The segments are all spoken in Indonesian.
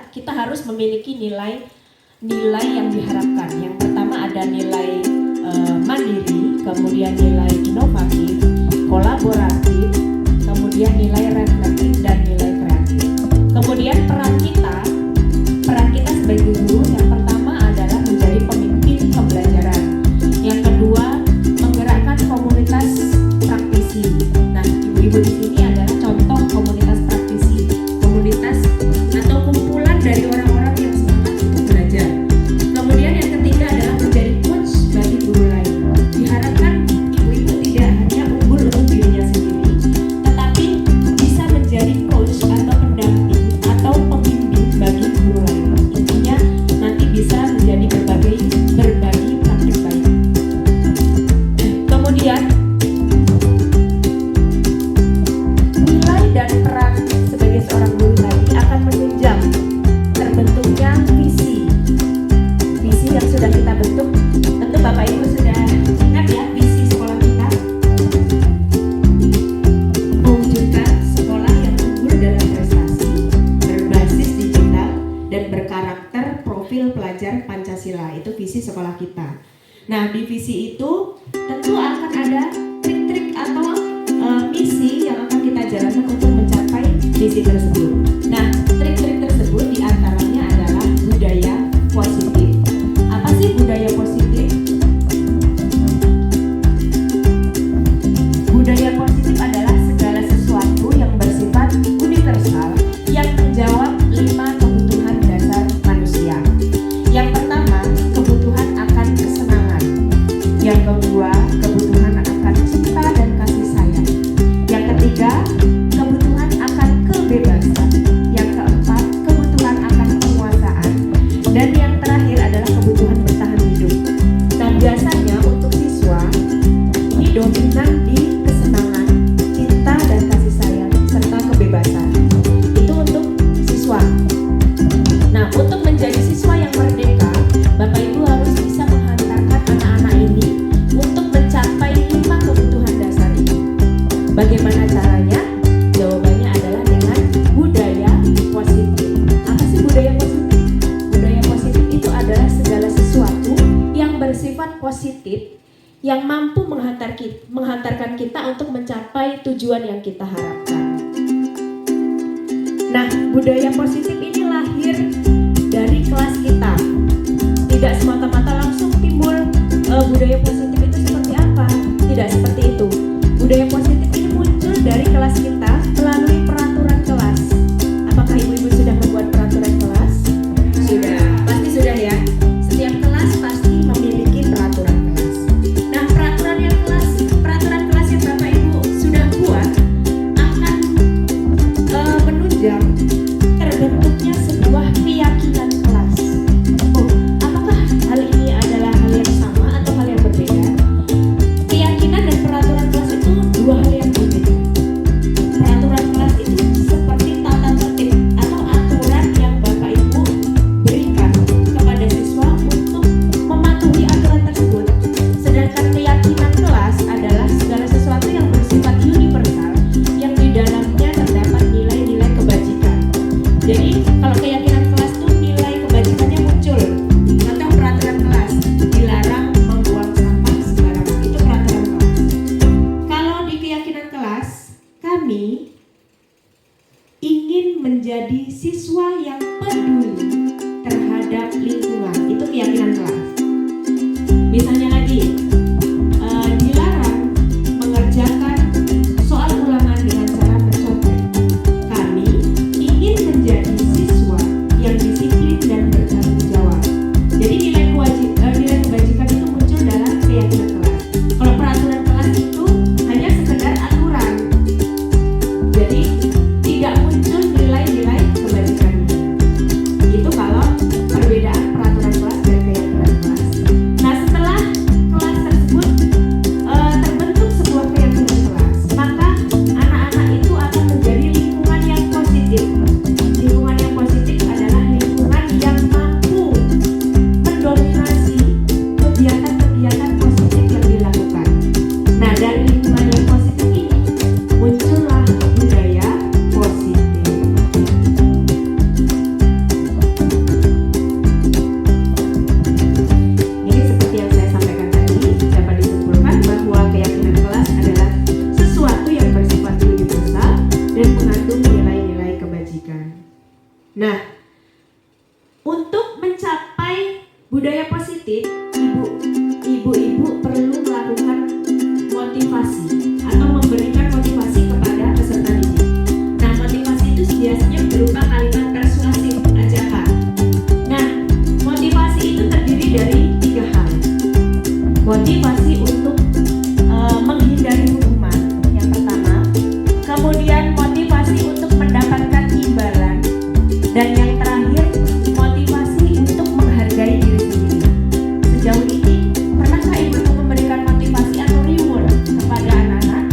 kita harus memiliki nilai yang diharapkan. Yang pertama ada nilai mandiri, kemudian nilai inovatif, kolaboratif, kemudian nilai reflektif dan nilai kreatif. Kemudian peran kita sebagai guru yang pertama adalah menjadi pemimpin pembelajaran. Yang kedua, menggerakkan komunitas praktisi. Nah, ibu-ibu di sini adalah contoh komunitas praktisi, komunitas atau kumpulan dari orang-orang yang semangat untuk belajar. Kemudian yang ketiga adalah menjadi coach bagi guru lain. Diharapkan ibu-ibu tidak hanya unggul untuk dirinya sendiri, tetapi bisa menjadi coach atau pendamping atau pembimbing bagi guru lain. Intinya nanti bisa menjadi berbagi praktik baik. Kemudian nilai dan peran sebagai seorang guru tadi akan menunjang terbentuknya visi yang sudah kita bentuk. Tentu Bapak Ibu sudah ingat ya visi sekolah kita, mewujudkan sekolah yang unggul dalam prestasi, berbasis digital dan berkarakter profil pelajar Pancasila. Itu visi sekolah kita. Nah, di visi itu tentu akan ada trik-trik atau misi yang akan kita jalankan untuk mencapai visi tersebut. Nah, trik-trik tersebut diantaranya adalah budaya positif. Apa sih budaya positif? Budaya positif adalah segala sesuatu yang bersifat universal yang menjawab 5 kebutuhan dasar manusia. Yang pertama, kebutuhan akan kesenangan. Yang kedua, kebutuhan akan cinta dan kasih sayang. Yang ketiga, kebutuhan akan kebebasan. Yang keempat, kebutuhan akan penguasaan. Dan yang terakhir adalah kebutuhan bertahan hidup. Nah, biasanya untuk siswa ini dominan di kesenangan, cinta dan kasih sayang serta kebebasan. Itu untuk siswa. Nah, untuk menjadi siswa yang merdeka, Bapak Ibu harus bisa menghantarkan anak-anak ini untuk mencapai 5 kebutuhan dasar ini. Bagaimana caranya? Jawabannya adalah dengan budaya positif. Apa sih budaya positif? Budaya positif itu adalah segala sesuatu yang bersifat positif yang mampu menghantarkan kita untuk mencapai tujuan yang kita harapkan. Nah, budaya positif ini lahir dari kelas kita. Tidak semata-mata langsung timbul budaya positif itu seperti apa. Tidak seperti itu. Budaya positif ini muncul dari kelas kita melalui peraturan kelas. Apakah ibu-ibu sudah membuat peraturan kelas? Sudah, pasti sudah ya. Setiap kelas pasti memiliki peraturan kelas. Nah, peraturan kelas yang Bapak Ibu sudah buat akan menunjang terbentuknya sebuah keyakinan kelas. Oh, apakah hal ini adalah hal yang sama atau hal yang berbeda? Keyakinan dan peraturan kelas itu dua hal yang berbeda. Peraturan kelas itu seperti tata tertib atau aturan yang Bapak Ibu berikan kepada siswa untuk mematuhi aturan tersebut. Sedangkan keyakinan kelas adalah segala sesuatu yang bersifat universal yang di dalamnya terdapat nilai-nilai kebajikan. Jadi kalau keyakinan kelas itu nilai kebajikannya muncul. Contoh peraturan kelas, dilarang membuang sampah sembarangan. Itu peraturan kelas. Kalau di keyakinan kelas, kami ingin menjadi siswa yang peduli terhadap lingkungan. Itu keyakinan kelas. Misalnya lagi, dilarang mengerjakan soal ulangan dengan cara mencontek. Kami ingin menjadi siswa yang disiplin dan bertanggung jawab. Jadi nilai kebajikan itu muncul dalam keyakinan kelas. Kalau peraturan kelas itu hanya sekedar aturan. Jadi tidak muncul nilai-nilai kebajikan. Itu kalau perbedaan peraturan kelas dan keyakinan kelas. Nah, setelah kelas tersebut terbentuk sebuah keyakinan kelas, maka anak-anak itu akan menjadi lingkungan yang positif. Lingkungan yang positif adalah lingkungan yang mampu Untuk mencapai budaya positif, ibu-ibu perlu melakukan motivasi atau memberikan motivasi kepada peserta didik. Nah, motivasi itu biasanya berupa kalimat persuasif, ajakan. Nah, motivasi itu terdiri dari 3 hal. Motivasi untuk menghindari hukuman, yang pertama. Kemudian motivasi untuk mendapatkan imbalan. Dan yang terakhir, motivasi untuk menghargai diri sendiri. Sejauh ini, pernahkah ibu memberikan motivasi atau reward kepada anak-anak?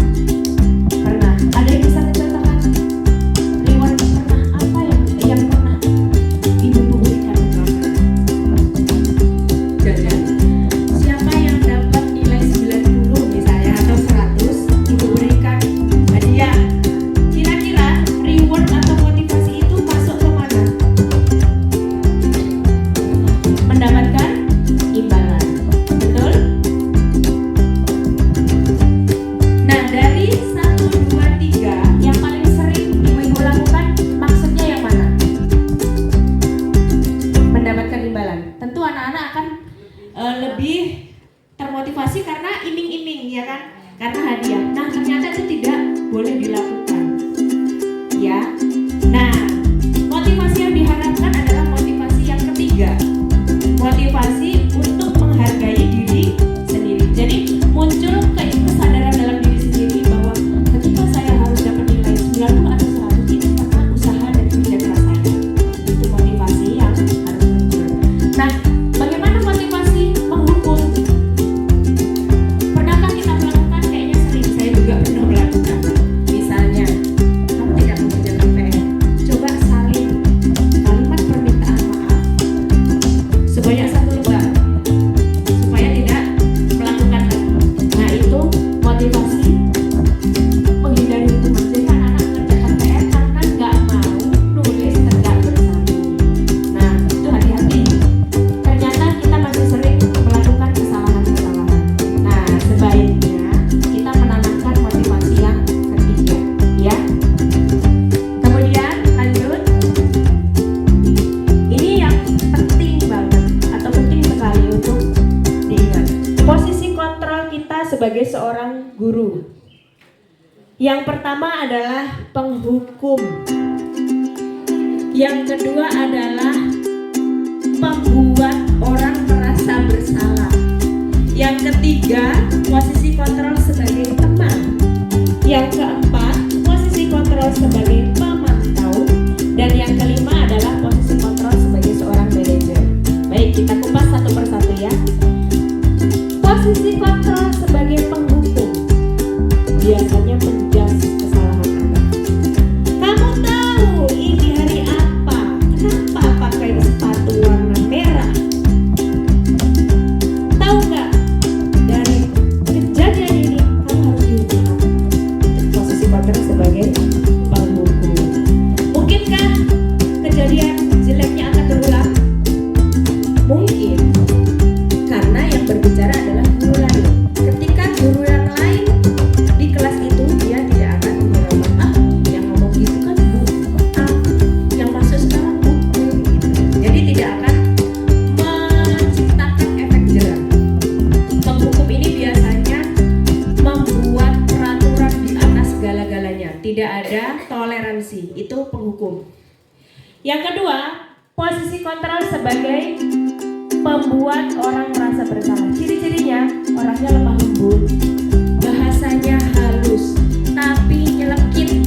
Pernah. Ada yang bisa mencontohkan reward pernah apa yang pernah ibu berikan? Jajan. Siapa yang dapat nilai 90 misalnya atau 100, ibu berikan hadiah. Kira-kira reward atau motivasi itu masuk ke mana? Mendapatkan imbalan. Betul? Nah, dari 1, 2, 3 yang paling sering ibu-ibu lakukan, maksudnya yang mana? Mendapatkan imbalan. Tentu anak-anak akan lebih termotivasi karena iming-iming, ya kan? Karena hadiah. Nah, ternyata itu tidak boleh dilakukan. Ya. Nah, motivasi yang diharapkan adalah motivasi yang ketiga. Motivasi untuk menghargai diri sendiri. Jadi muncul kesadaran dalam diri sendiri bahwa ketika saya harus dapat nilai 90 atau 100 itu karena usaha dan kerja keras saya. Itu motivasi yang harus muncul. Nah, bagaimana motivasi menghukum? Pernahkah kita melakukan? Kayaknya sering, saya juga pernah melakukan. Misalnya, kamu tidak mengerjakan PR, coba salin kalimat permintaan maaf sebanyak 1 lembar supaya tidak melakukan lagi. Nah, itu motivasi menghindari hukuman. Jadi anak-anak mengerjakan PR karena nggak mau nulis tegak bersambung. Nah, itu hati-hati. Ternyata kita masih sering melakukan kesalahan-kesalahan. Nah, sebaiknya kita menanamkan motivasi yang ketiga, ya. Kemudian lanjut. Ini yang penting banget atau penting sekali untuk diingat. Posisi kontrol kita sebagai seorang guru. Yang pertama adalah penghukum. Yang kedua adalah membuat orang merasa bersalah. Yang ketiga, posisi kontrol sebagai teman. Yang keempat, posisi kontrol sebagai pemantau. Dan yang kelima adalah posisi kontrol sebagai seorang manajer. Baik, kita kupas satu persatu ya. Posisi kontrol sebagai penghukum biasanya menjas kesalahan anak. Kamu tahu ini hari apa? Kenapa pakai sepatu warna merah? Tahu nggak? Dari kejadian ini kamu harus dihukum. Posisi kontrol sebagai penghukum. Mungkinkah kejadian jeleknya akan berulang? Mungkin, karena yang berbicara adalah guru lain. Ketika guru yang lain di kelas itu, dia tidak akan menghiraukan, yang ngomong gitu kan Bu A, yang masuk sekarang Bu B, gitu. Jadi tidak akan menciptakan efek jerah. Penghukum ini biasanya membuat peraturan di atas segala-galanya. Tidak ada toleransi. Itu penghukum. Yang kedua, posisi kontrol sebagai membuat orang merasa bersalah. Ciri-cirinya, orangnya lemah lembut, bahasanya halus, tapi nyelekit.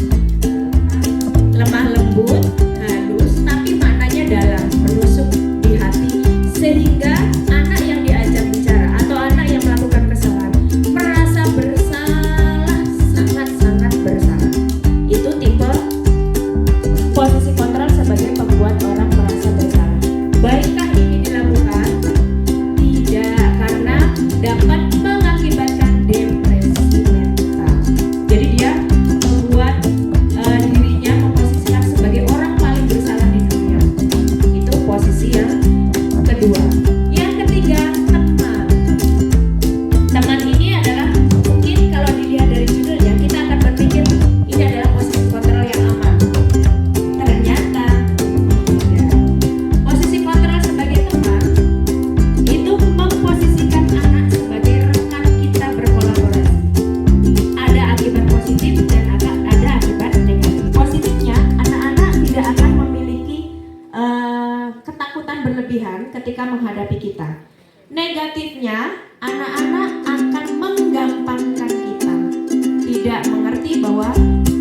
Lemah lembut, halus, tapi maknanya dalam, menusuk di hati. Sehingga anak yang diajak bicara atau anak yang melakukan kesalahan merasa bersalah, sangat-sangat bersalah. Itu tipe posisi kontrol sebagai pembuat orang merasa bersalah. Baikkah ini dilakukan? Tidak, karena dapat mengakibatkan depresi mental. Jadi dia membuat dirinya memposisikan sebagai orang paling bersalah di dunia. Itu posisi yang kedua. Yang ketiga, teman. Teman ini adalah, mungkin kalau dilihat dari judulnya, kita akan berpikir ini adalah posisi kontrol yang aman. Ternyata ya, posisi kontrol berlebihan ketika menghadapi kita. Negatifnya, anak-anak akan menggampangkan kita, tidak mengerti bahwa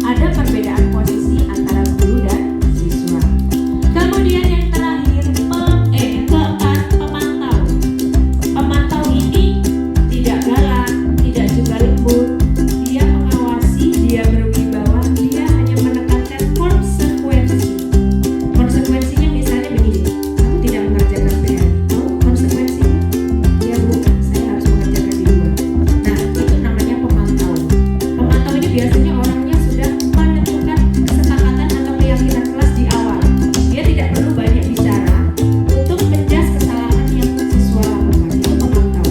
ada perbedaan posisi antara guru dan siswa. Kemudian yang terakhir, keempat, pemantau. Pemantau ini tidak galak, tidak juga lembut. Dia mengawasi, dia berwibawa, dia hanya menekankan konsekuensi. Konsekuensinya misalnya begini, kamu tidak mengerjakan PR. Tahu konsekuensinya? Ya Bu, saya harus mengerjakan di luar. Nah, itu namanya pemantau. Pemantau ini biasanya orangnya sudah menentukan kesepakatan atau keyakinan kelas di awal. Dia tidak perlu banyak bicara untuk menjas kesalahan yang siswa lakukan. Itu pemantau.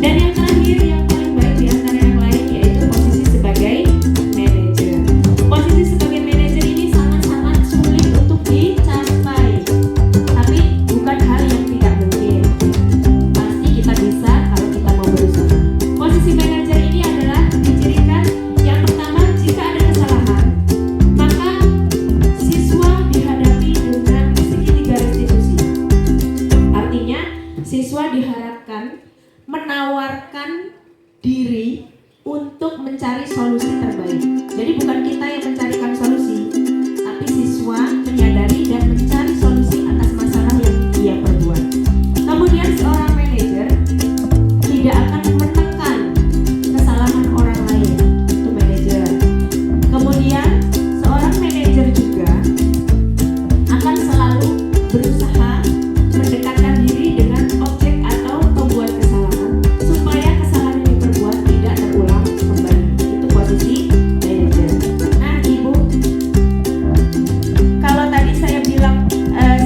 Dan yang terakhir, yang paling baik di antara yang lain, yaitu posisi sebagai manajer. Posisi sebagai manajer ini sangat-sangat sulit untuk dicapai. Tapi bukan hal yang tidak mungkin. Pasti kita bisa kalau kita mau berusaha. Posisi manajer ini adalah dicirikan yang pertama, jika ada kesalahan, maka siswa dihadapi dengan segitiga restitusi. Artinya, siswa diharapkan menawarkan diri untuk mencari solusi terbaik. Jadi bukan kita yang mencarikan solusi, tapi siswa menyadari dan mencari solusi atas masalah yang dia perbuat. Kemudian seorang manajer tidak akan menekan kesalahan orang lain. Itu manajer. Kemudian seorang manajer juga akan selalu berusaha mendekatkan diri dengan objek atau pembuat kesalahan supaya kesalahan yang diperbuat tidak terulang kembali. Itu posisi manajer. Nah, Ibu, kalau tadi saya bilang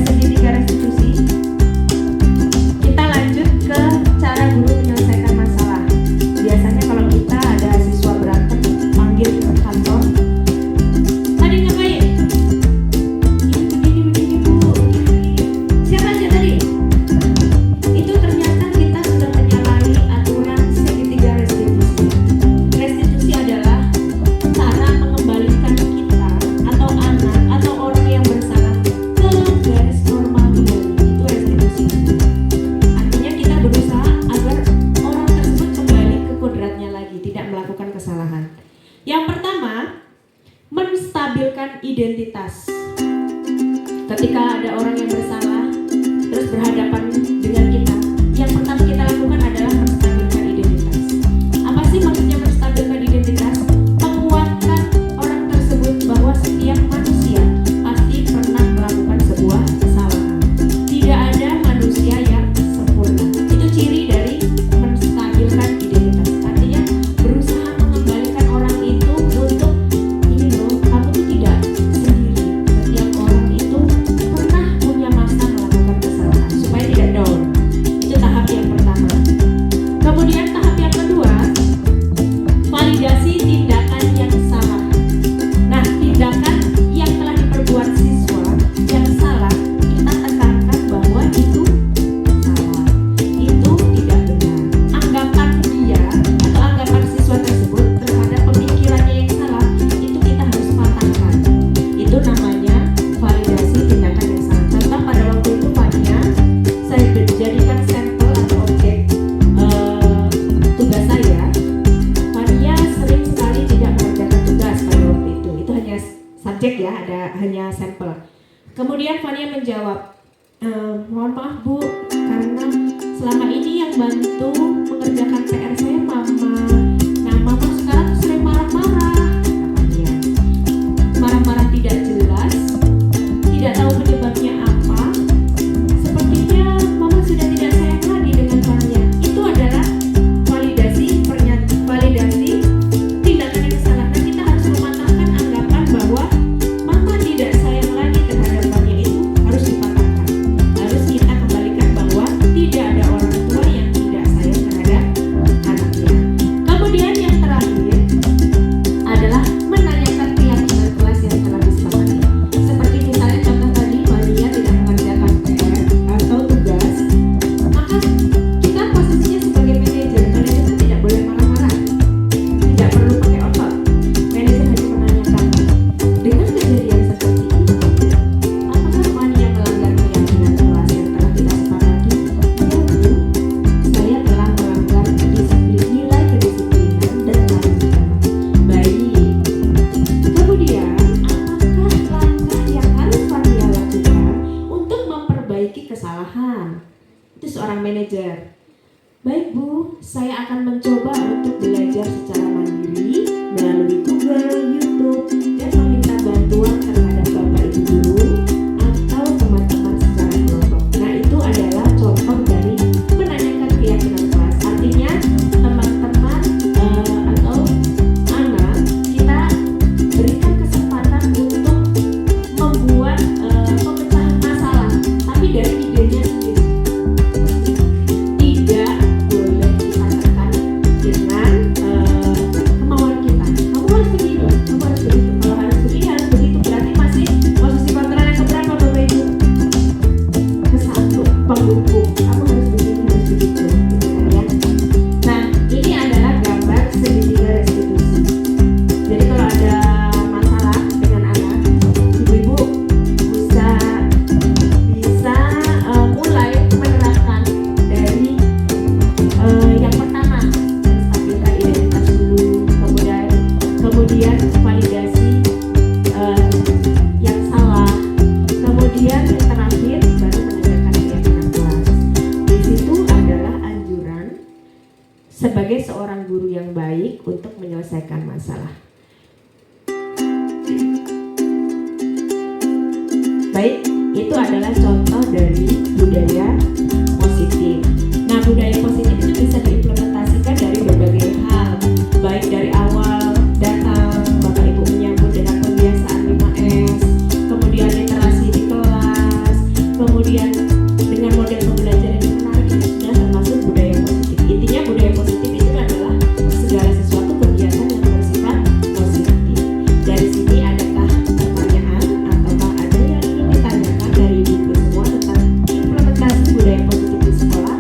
segitiga restitusi, kita lanjut ke cara guru menyelesaikan masalah. Biasanya kalau kita ada siswa berantem, panggil ke kantor. Tadi ngapain? Begini Bu. Siapa aja tadi? Itu ternyata kita sudah menyalahi aturan segitiga restitusi. Restitusi adalah cara mengembalikan kita atau anak atau orang yang bersalah ke garis normal kembali. Itu restitusi. Artinya kita berusaha agar orang tersebut kembali ke kodratnya lagi, tidak melakukan kesalahan. Yang pertama, menstabilkan identitas. Ketika ada orang yang bersalah terus berhadapan dengan kita, yang pertama kita lakukan adalah menstabilkan identitas. Apa sih maksudnya menstabilkan identitas? Menguatkan orang tersebut bahwa setiap manusia pasti pernah melakukan sebuah kesalahan. Tidak ada manusia yang sempurna. Itu ciri dari menstabilkan identitas. Artinya berusaha mengembalikan orang itu untuk ini loh, kamu tuh tidak sendiri. Setiap orang itu pernah punya masa melakukan kesalahan supaya tidak down. Itu tahap yang pertama. Kemudian tahap yang kedua, validasi tindakan yang salah. Nah, tindakan yang telah diperbuat siswa yang salah, kita tekankan bahwa itu salah, itu tidak benar. Anggapan dia atau anggapan siswa tersebut terhadap pemikirannya yang salah, itu kita harus patahkan. Itu namanya validasi tindakan yang salah. Contoh pada waktu itu Fania, saya jadikan sampel atau objek tugas saya. Fania sering sekali tidak mengerjakan tugas pada waktu itu. Itu hanya subjek ya, ada hanya sampel. Kemudian Fania menjawab, mohon maaf Bu, karena selama ini yang bantu mengerjakan PR saya Mama. Nah, Mama sekarang sering marah-marah. Kata Fania. Marah-marah tidak jelas, tidak tahu penyebabnya apa. Sepertinya Mama sudah tidak sayang lagi dengan Fania. Itu adalah validasi tindakan yang salah. Nah, kita harus mematahkan anggapan bahwa Mama tidak sayang lagi terhadap Fania. Itu harus dipatahkan. Harus kita kembalikan bahwa tidak ada orang tua yang tidak sayang terhadap kesalahan. Itu seorang manajer. Baik Bu, saya akan mencoba untuk belajar secara mandiri melalui Google, YouTube, dan meminta bantuan terhadap Bapak Ibu guru atau teman-teman secara kelompok. Nah, itu adalah contoh dari menanyakan keyakinan kelas. Artinya teman-teman atau anak kita berikan kesempatan untuk membuat pemecahan masalah, tapi dari idenya sendiri. Tidak boleh kita tekan dengan kemauan kita. Kamu harus begini, kamu harus begitu. Kalau harus begini, harus begitu, berarti masih posisi kontrol yang keberapa Bapak Ibu? Ke-1, pendukung. Kamu harus begini, harus begitu, gitu kan ya. Nah, ini adalah gambar segitiga restitusi. Jadi kalau ada masalah dengan anak, ibu-ibu bisa mulai menerapkan dari yang pertama, menstabilkan identitas dulu, kemudian validasi yang salah, kemudian yang terakhir baru menegakkan keyakinan kelas. Di situ adalah anjuran sebagai seorang guru yang baik untuk menyelesaikan masalah. Baik, itu adalah contoh dari budaya positif. Nah, budaya positif itu bisa diimplementasikan dari berbagai hal, baik dari awal datang Bapak Ibu menyambut dengan pembiasaan 5S, kemudian literasi di kelas, kemudian dengan model pembelajaran yang menarik, itu sudah termasuk budaya positif. Intinya budaya positif itu adalah segala sesuatu kegiatan yang bersifat positif. Dari sini adakah pertanyaan ataukah ada yang ingin ditanyakan dari ibu semua tentang implementasi budaya positif di sekolah?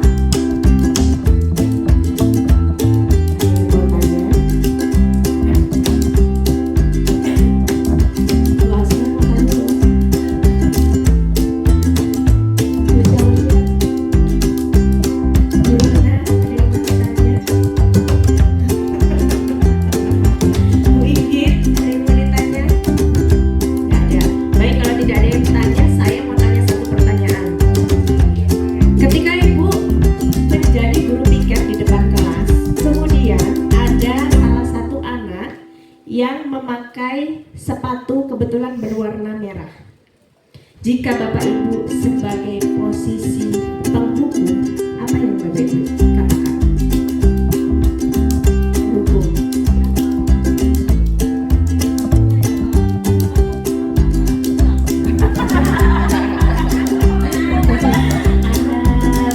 Yang memakai sepatu kebetulan berwarna merah. Jika Bapak Ibu sebagai posisi penghukum, apa yang Bapak Ibu katakan? Hukum.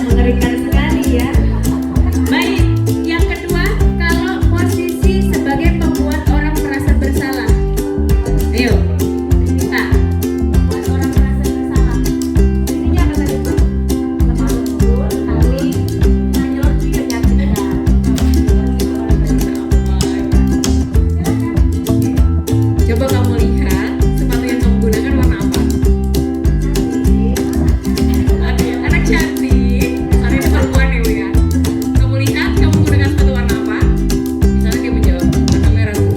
Mengerikan sekali ya. Baik, yang kedua, kalau posisi sebagai pembuat orang merasa bersalah. Ayo, kita buat orang merasa bersalah. Intinya apa tadi Pak? Lemah lembut, tapi mayor menyakitkan. Coba kamu lihat sepatu yang kamu gunakan warna apa? Anak cantik. Karena itu perempuan ya Bu ya. Kamu lihat kamu gunakan sepatu warna apa? Misalnya dia menjawab warna merah Bu.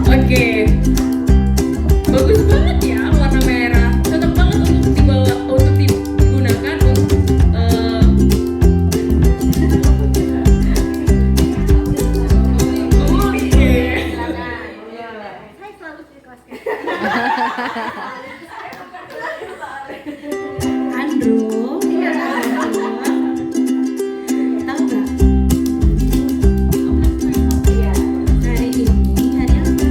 Oke, bagus banget ya warna merah. Cocok banget untuk dibawa, untuk digunakan untuk Saya selalu di kelas Andrew, tahu nggak? Hari ini hari apa?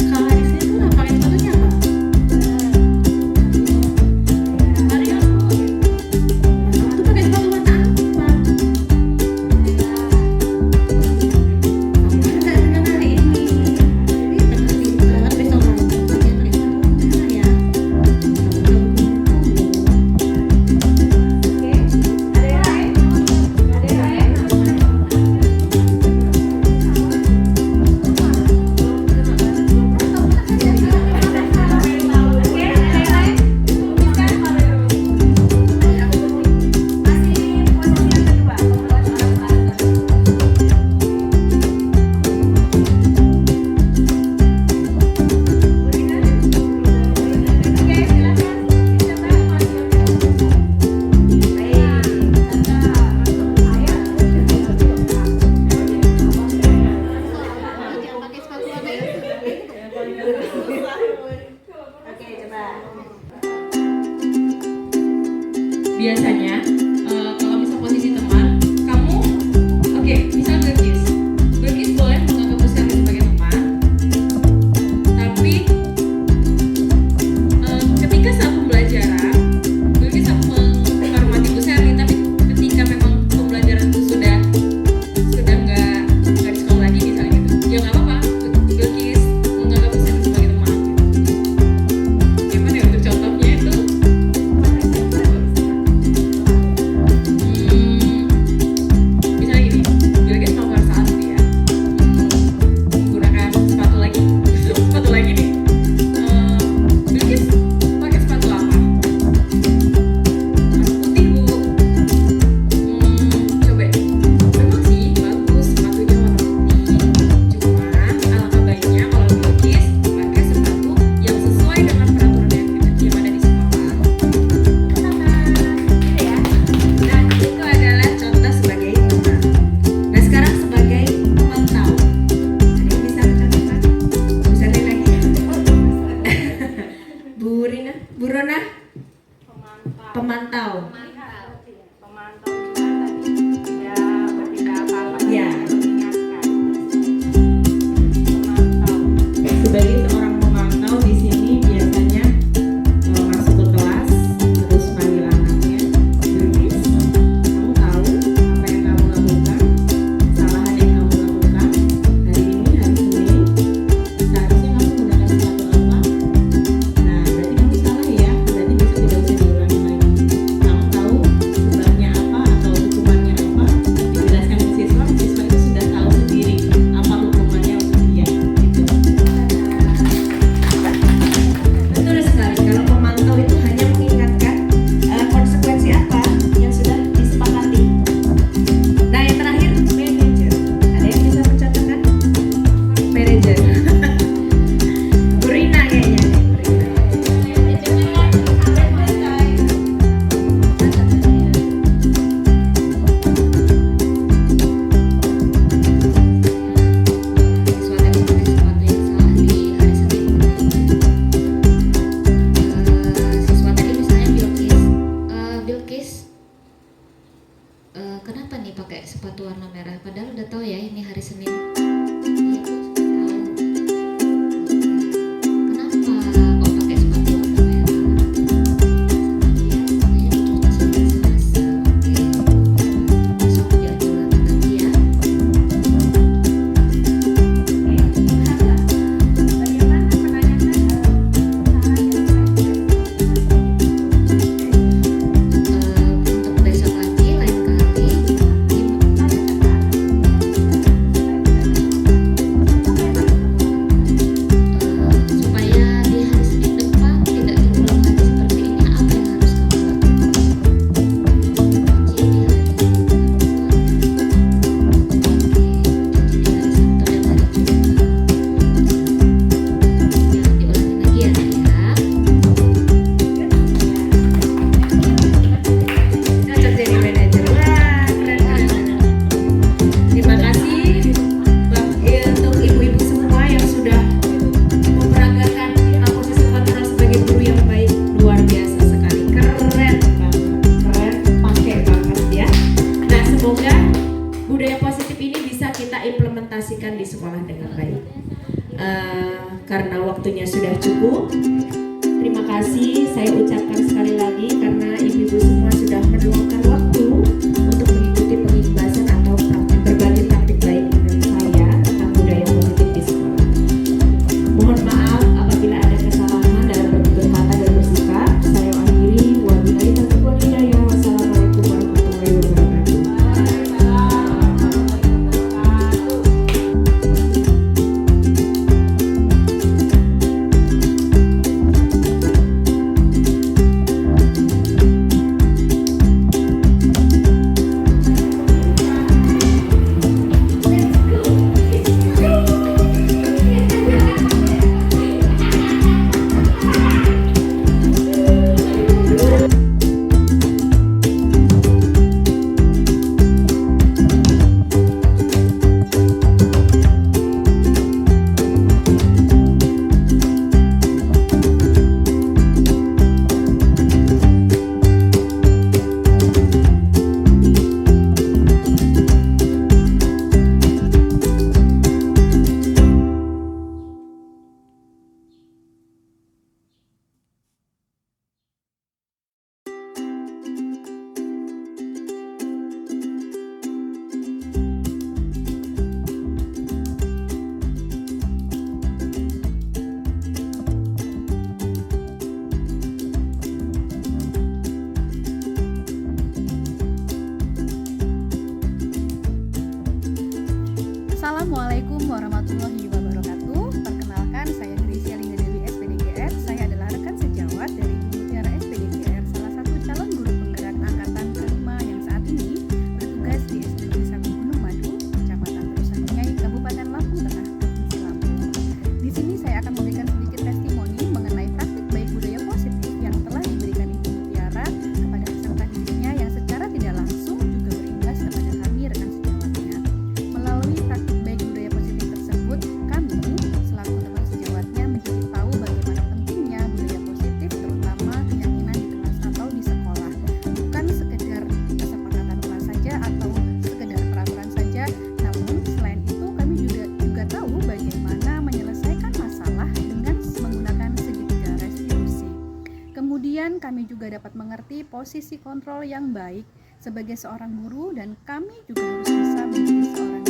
Kalau hari Senin tuh pakai sepatunya apa? Hari apa? Kamu tuh pakai sepatu warna apa? Kamu kan dengan hari ini. Besok mengimplementasikan di sekolah dengan baik. Karena waktunya sudah cukup, terima kasih saya ucapkan sekali lagi karena ibu-ibu semua sudah meluangkan waktu untuk mengikuti pengibasan atau berbagi praktik baik dengan saya tentang budaya positif di sekolah. Mohon maaf apabila ada kesalahan dalam bertutur kata dan bersikap. Saya akhiri. Wabillahi taufiq wal hidayah. Wassalamualaikum warahmatullahi wabarakatuh. Assalamualaikum warahmatullahi wabarakatuh. Perkenalkan, saya Grisia Linda Dewi SPDGR. Saya adalah rekan sejawat dari Mutiara SPDGR, salah satu calon guru penggerak angkatan kelima yang saat ini bertugas di SDG 1 Gunung Madu, Kecamatan Terusan Nyai, Kabupaten Lampung Tengah, Provinsi Lampung. Di sini saya akan memberikan sedikit testimoni mengenai praktik baik budaya positif yang telah diberikan Ibu Mutiara kepada peserta didiknya yang secara tidak langsung juga berimbas kepada kami rekan sejawatnya. Melalui praktik baik budaya positif tersebut, kami selaku teman sejawatnya menjadi tahu bagaimana pentingnya budaya positif, terutama keyakinan di kelas atau di sekolah. Bukan sekedar kesepakatan kelas saja atau sekedar peraturan saja, namun selain itu kami juga tahu bagaimana menyelesaikan masalah dengan menggunakan segitiga restitusi. Kemudian kami juga dapat mengerti posisi kontrol yang baik sebagai seorang guru, dan kami juga harus bisa menjadi seorang